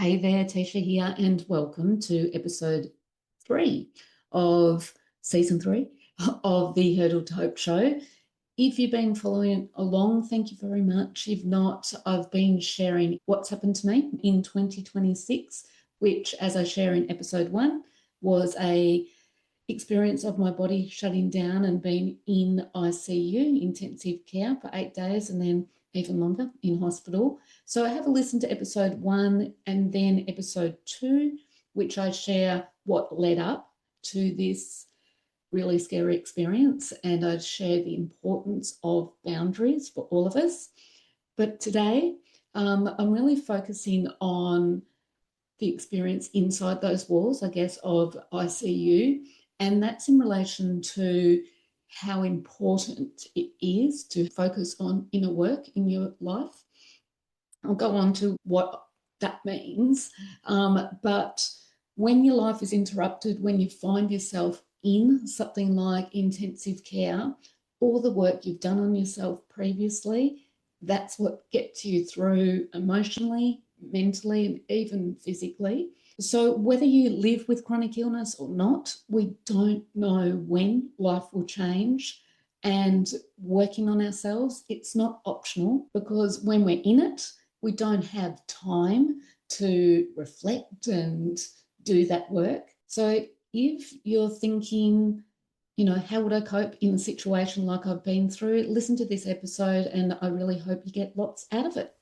Hey there, Tisha here, and welcome to episode 3 of season 3 of the Hurdle2Hope Show. If you've been following along, thank you very much. If not, I've been sharing what's happened to me in 2026, which, as I share in episode 1, was a experience of my body shutting down and being in ICU, intensive care, for 8 days, and then even longer in hospital. So I have a listen to episode 1 and then episode 2, which I share what led up to this really scary experience, and I share the importance of boundaries for all of us. But today, I'm really focusing on the experience inside those walls, I guess, of ICU, and that's in relation to how important it is to focus on inner work in your life. I'll go on to what that means. But when your life is interrupted, when you find yourself in something like intensive care, all the work you've done on yourself previously, that's what gets you through emotionally, mentally, and even physically. So whether you live with chronic illness or not, we don't know when life will change. And working on ourselves, it's not optional, because when we're in it, we don't have time to reflect and do that work. So if you're thinking, how would I cope in a situation like I've been through, listen to this episode, and I really hope you get lots out of it.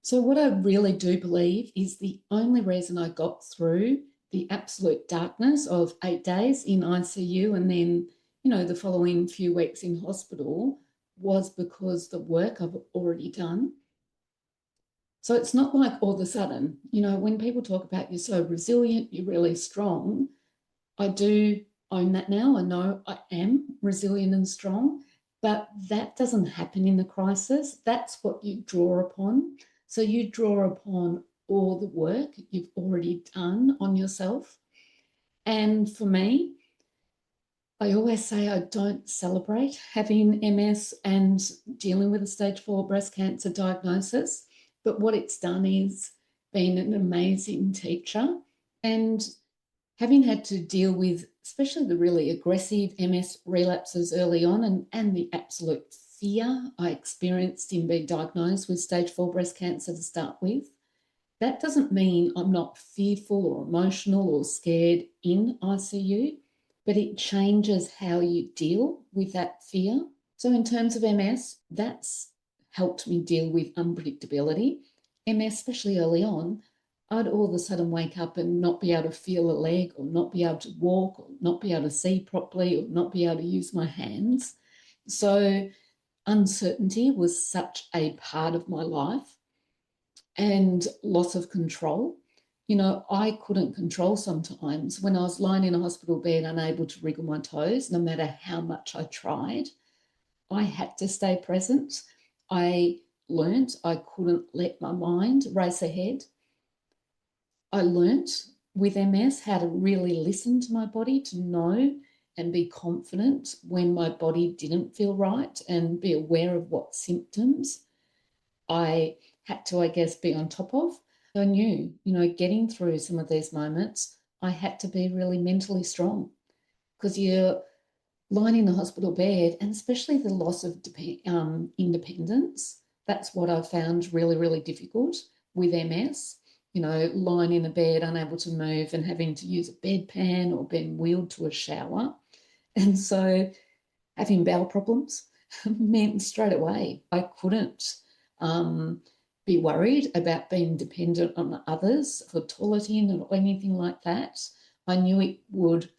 So what I really do believe is the only reason I got through the absolute darkness of 8 days in ICU and then, the following few weeks in hospital was because the work I've already done. So it's not like all of a sudden, when people talk about you're so resilient, you're really strong, I do own that now. I know I am resilient and strong, but that doesn't happen in the crisis. That's what you draw upon. So you draw upon all the work you've already done on yourself. And for me, I always say I don't celebrate having MS and dealing with a stage 4 breast cancer diagnosis, but what it's done is been an amazing teacher. And having had to deal with especially the really aggressive MS relapses early on and the absolute fear I experienced in being diagnosed with stage 4 breast cancer to start with, that doesn't mean I'm not fearful or emotional or scared in ICU, but it changes how you deal with that fear. So in terms of MS, that's helped me deal with unpredictability. MS, especially early on, I'd all of a sudden wake up and not be able to feel a leg, or not be able to walk, or not be able to see properly, or not be able to use my hands. So uncertainty was such a part of my life, and loss of control. I couldn't control sometimes when I was lying in a hospital bed, unable to wriggle my toes, no matter how much I tried. I had to stay present. I learnt I couldn't let my mind race ahead. I learnt with MS how to really listen to my body, to know and be confident when my body didn't feel right, and be aware of what symptoms I had to, I guess, be on top of. I knew, getting through some of these moments, I had to be really mentally strong, because you're lying in the hospital bed, and especially the loss of independence. That's what I found really, really difficult with MS. Lying in a bed, unable to move, and having to use a bedpan or being wheeled to a shower. And so having bowel problems meant straight away I couldn't be worried about being dependent on others for toileting or anything like that. I knew it would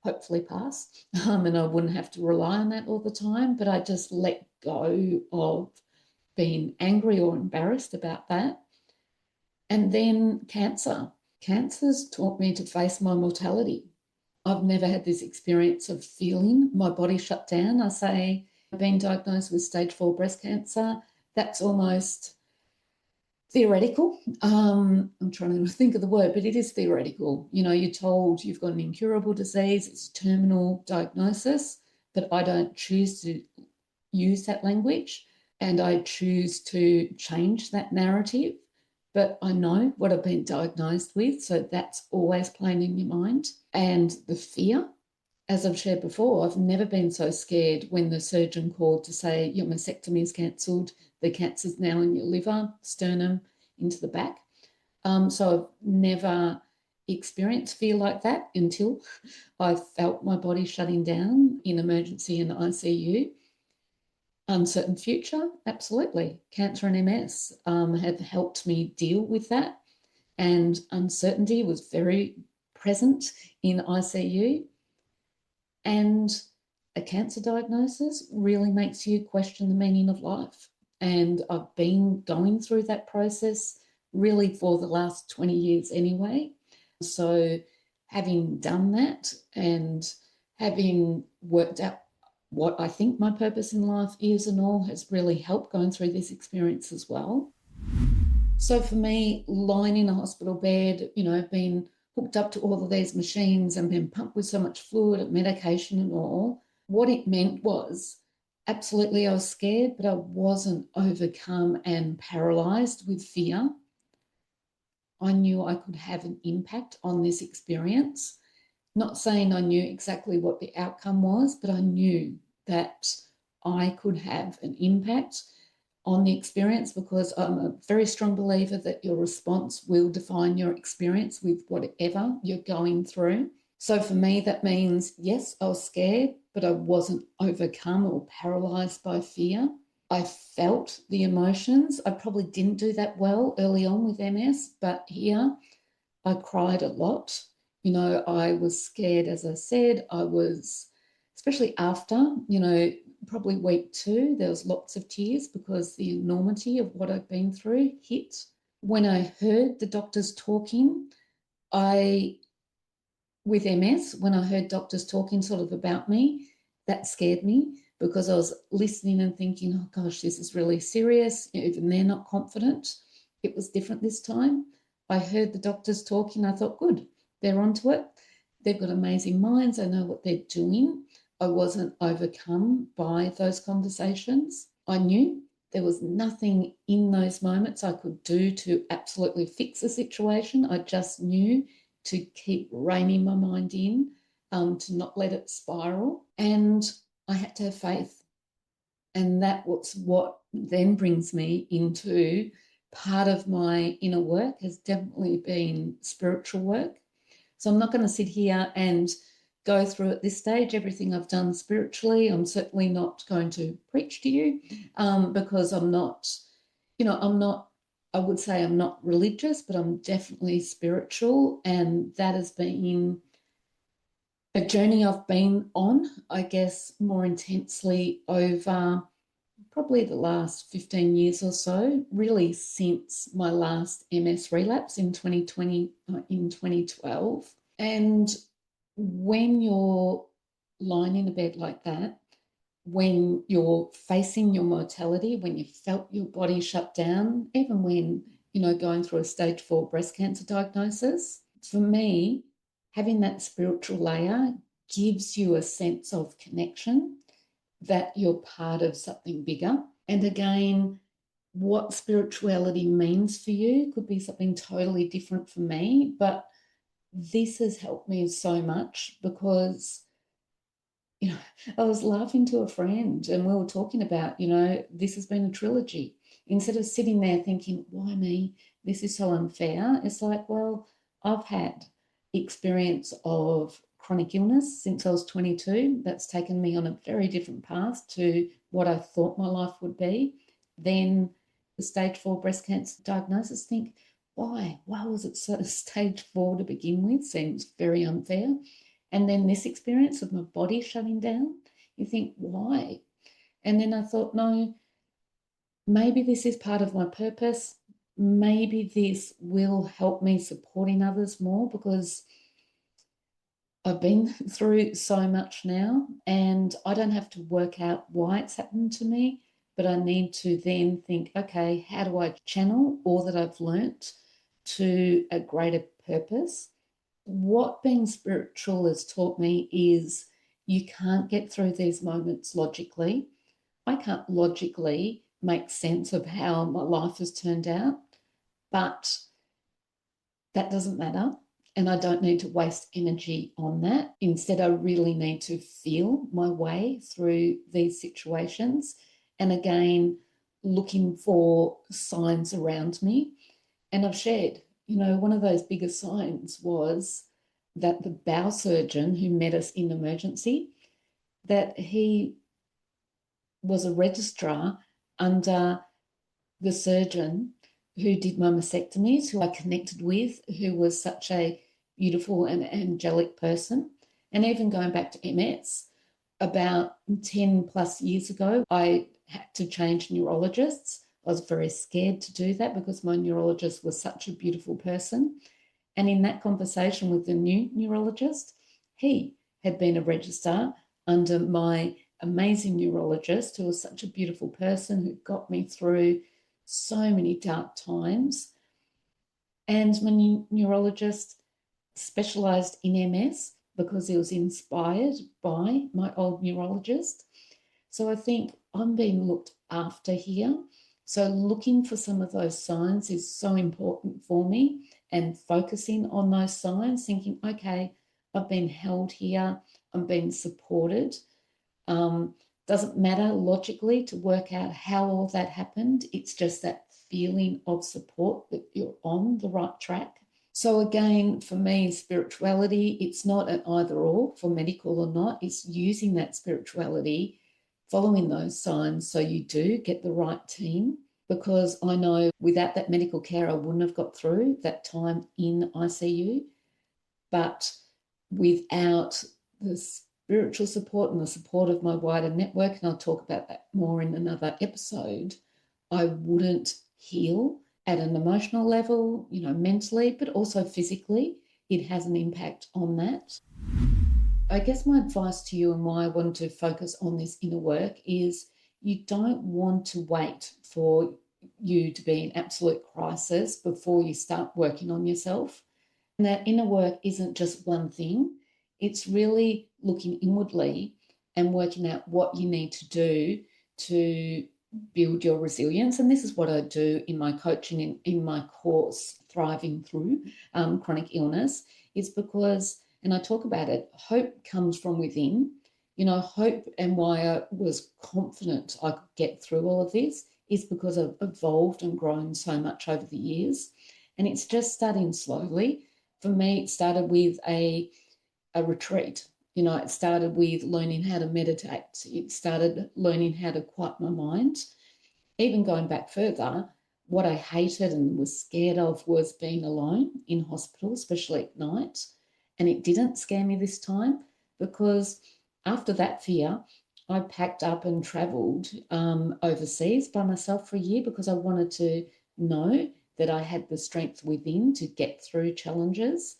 hopefully pass, and I wouldn't have to rely on that all the time, but I just let go of being angry or embarrassed about that. And then cancer. Cancer's taught me to face my mortality. I've never had this experience of feeling my body shut down. I say, being diagnosed with stage 4 breast cancer, that's almost theoretical. I'm trying to think of the word, but it is theoretical. You know, you're told you've got an incurable disease, it's a terminal diagnosis, but I don't choose to use that language, and I choose to change that narrative. But I know what I've been diagnosed with, so that's always playing in your mind. And the fear, as I've shared before, I've never been so scared when the surgeon called to say your mastectomy is cancelled, the cancer's now in your liver, sternum, into the back. So I've never experienced fear like that until I felt my body shutting down in emergency in the ICU. Uncertain future, absolutely. Cancer and MS have helped me deal with that, and uncertainty was very present in ICU. And a cancer diagnosis really makes you question the meaning of life. And I've been going through that process really for the last 20 years anyway. So having done that and having worked out what I think my purpose in life is and all has really helped going through this experience as well. So for me, lying in a hospital bed, you know, being hooked up to all of these machines and being pumped with so much fluid and medication and all, what it meant was absolutely I was scared, but I wasn't overcome and paralyzed with fear. I knew I could have an impact on this experience. Not saying I knew exactly what the outcome was, but I knew that I could have an impact on the experience, because I'm a very strong believer that your response will define your experience with whatever you're going through. So for me, that means, yes, I was scared, but I wasn't overcome or paralyzed by fear. I felt the emotions. I probably didn't do that well early on with MS, but here I cried a lot. You know, I was scared, as I said. I was, especially after, you know, probably week 2, there was lots of tears because the enormity of what I've been through hit. When I heard the doctors talking, with MS, when I heard doctors talking sort of about me, that scared me because I was listening and thinking, oh gosh, this is really serious. Even they're not confident. It was different this time. I heard the doctors talking. I thought, good, they're onto it. They've got amazing minds. I know what they're doing. I wasn't overcome by those conversations. I knew there was nothing in those moments I could do to absolutely fix the situation. I just knew to keep reining my mind in, to not let it spiral. And I had to have faith. And that was what then brings me into part of my inner work has definitely been spiritual work. So I'm not going to sit here and go through at this stage everything I've done spiritually. I'm certainly not going to preach to you because I'm not, you know, I'm not, I would say I'm not religious, but I'm definitely spiritual. And that has been a journey I've been on, I guess, more intensely over probably the last 15 years or so, really since my last MS relapse in 2020, in 2012. And when you're lying in a bed like that, when you're facing your mortality, when you felt your body shut down, even when, you know, going through a stage 4 breast cancer diagnosis, for me, having that spiritual layer gives you a sense of connection, that you're part of something bigger. And again, what spirituality means for you could be something totally different for me, but this has helped me so much because, you know, I was laughing to a friend and we were talking about, you know, this has been a trilogy. Instead of sitting there thinking, why me? This is so unfair. It's like, well, I've had experience of chronic illness since I was 22. That's taken me on a very different path to what I thought my life would be. Then the stage 4 breast cancer diagnosis, think, why? Why was it so stage 4 to begin with? Seems very unfair. And then this experience of my body shutting down, you think, why? And then I thought, no, maybe this is part of my purpose. Maybe this will help me supporting others more because I've been through so much now and I don't have to work out why it's happened to me. but I need to then think, okay, how do I channel all that I've learnt to a greater purpose? What being spiritual has taught me is you can't get through these moments logically. I can't logically make sense of how my life has turned out, but that doesn't matter. And I don't need to waste energy on that. Instead, I really need to feel my way through these situations. And again, looking for signs around me. And I've shared, one of those bigger signs was that the bowel surgeon who met us in emergency, that he was a registrar under the surgeon who did my mastectomies, who I connected with, who was such a beautiful and angelic person. And even going back to MS, about 10 plus years ago, I had to change neurologists. I was very scared to do that because my neurologist was such a beautiful person. And in that conversation with the new neurologist, he had been a registrar under my amazing neurologist, who was such a beautiful person who got me through so many dark times. And my neurologist specialised in MS because he was inspired by my old neurologist. So I think I'm being looked after here. So looking for some of those signs is so important for me, and focusing on those signs, thinking, okay, I've been held here, I'm being supported. Doesn't matter logically to work out how all that happened. It's just that feeling of support that you're on the right track. So again, for me, spirituality, it's not an either or for medical or not. It's using that spirituality, following those signs so you do get the right team. Because I know without that medical care, I wouldn't have got through that time in ICU. But without the spiritual support and the support of my wider network, and I'll talk about that more in another episode, I wouldn't heal at an emotional level, mentally, but also physically. It has an impact on that. I guess my advice to you and why I want to focus on this inner work is you don't want to wait for you to be in absolute crisis before you start working on yourself. And that inner work isn't just one thing, it's really looking inwardly and working out what you need to do to build your resilience. And this is what I do in my coaching, in my course, Thriving Through Chronic Illness, is because, and I talk about it, hope comes from within. Hope, and why I was confident I could get through all of this is because I've evolved and grown so much over the years. And it's just starting slowly. For me, it started with a retreat. It started with learning how to meditate. It started learning how to quiet my mind. Even going back further, what I hated and was scared of was being alone in hospital, especially at night. And it didn't scare me this time, because after that fear, I packed up and travelled overseas by myself for a year, because I wanted to know that I had the strength within to get through challenges.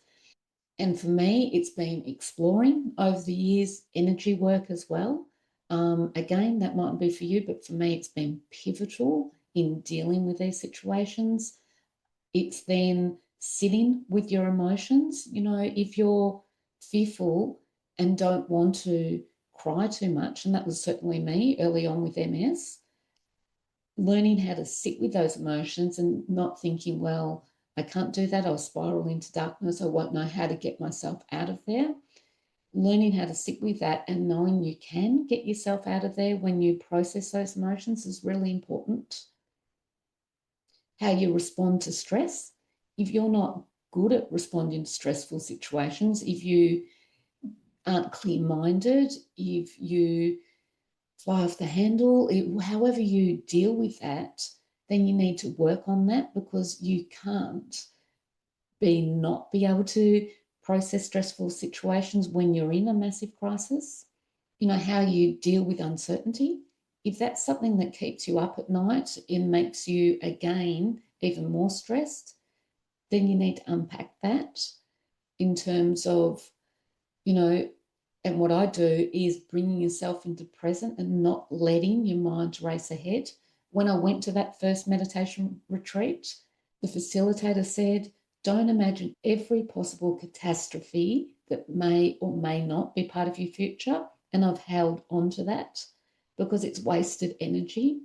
And for me, it's been exploring over the years, energy work as well. Again, that mightn't be for you, but for me, it's been pivotal in dealing with these situations. It's then sitting with your emotions. If you're fearful and don't want to cry too much, and that was certainly me early on with MS, learning how to sit with those emotions and not thinking, well, I can't do that, I'll spiral into darkness, I won't know how to get myself out of there. Learning how to sit with that and knowing you can get yourself out of there when you process those emotions is really important. How you respond to stress. If you're not good at responding to stressful situations, if you aren't clear-minded, if you fly off the handle, however you deal with that, then you need to work on that, because you can't not be able to process stressful situations when you're in a massive crisis. How you deal with uncertainty. If that's something that keeps you up at night and makes you, again, even more stressed, then you need to unpack that in terms of, And what I do is bringing yourself into present and not letting your mind race ahead. When I went to that first meditation retreat, the facilitator said, don't imagine every possible catastrophe that may or may not be part of your future. And I've held on to that because it's wasted energy.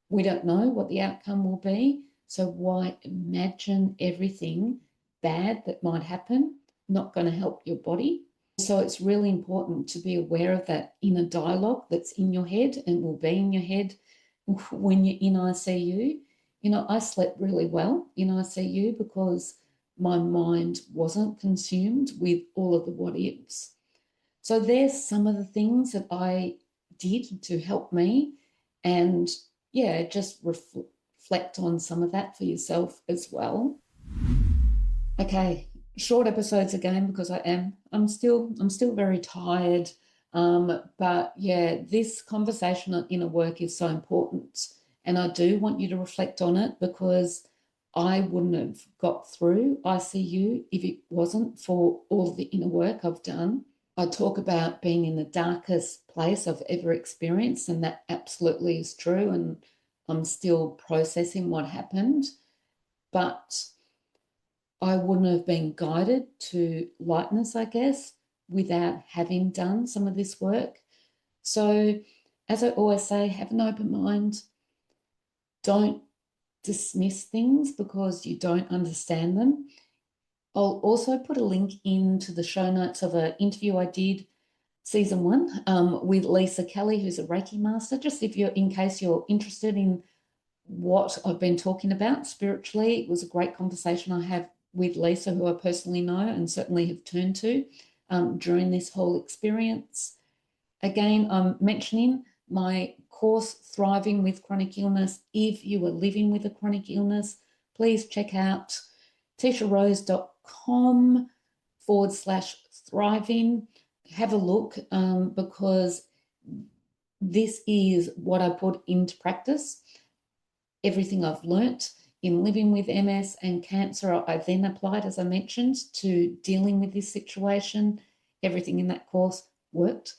We don't know what the outcome will be. So why imagine everything bad that might happen? Not going to help your body. So it's really important to be aware of that inner dialogue that's in your head and will be in your head when you're in ICU. You know, I slept really well in ICU because my mind wasn't consumed with all of the what ifs. So there's some of the things that I did to help me. And yeah, just reflect on some of that for yourself as well. Okay, short episodes again because I'm still very tired. But yeah, this conversation on inner work is so important. And I do want you to reflect on it because I wouldn't have got through ICU if it wasn't for all the inner work I've done. I talk about being in the darkest place I've ever experienced, and that absolutely is true. And I'm still processing what happened. But I wouldn't have been guided to lightness, I guess, without having done some of this work. So, as I always say, have an open mind. Don't dismiss things because you don't understand them. I'll also put a link into the show notes of an interview I did season 1 with Lisa Kelly, who's a Reiki master, just in case you're interested in what I've been talking about spiritually. It was a great conversation I have with Lisa, who I personally know and certainly have turned to during this whole experience. Again, I'm mentioning my course, Thriving with Chronic Illness. If you are living with a chronic illness, please check out tisharose.com/thriving. Have a look because this is what I put into practice. Everything I've learnt in living with MS and cancer, I then applied, as I mentioned, to dealing with this situation. Everything in that course worked.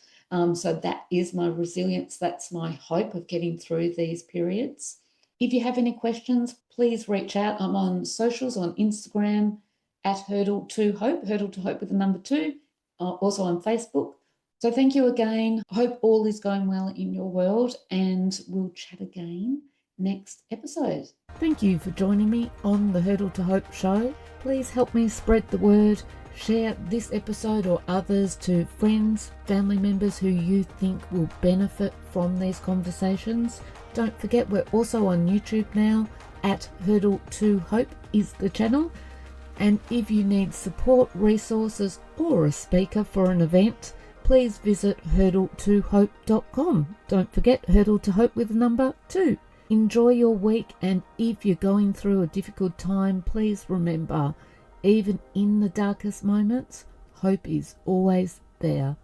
So that is my resilience. That's my hope of getting through these periods. If you have any questions, please reach out. I'm on socials, on Instagram at Hurdle2Hope, Hurdle2Hope with the number 2, also on Facebook. So thank you again. I hope all is going well in your world, and we'll chat again next episode. Thank you for joining me on the Hurdle to Hope show. Please help me spread the word. Share this episode or others to friends, family members who you think will benefit from these conversations. Don't forget, we're also on YouTube now at Hurdle2Hope is the channel. And if you need support, resources, or a speaker for an event, please visit Hurdle2Hope.com. Don't forget Hurdle2Hope with the number 2. Enjoy your week, and if you're going through a difficult time, please remember, even in the darkest moments, hope is always there.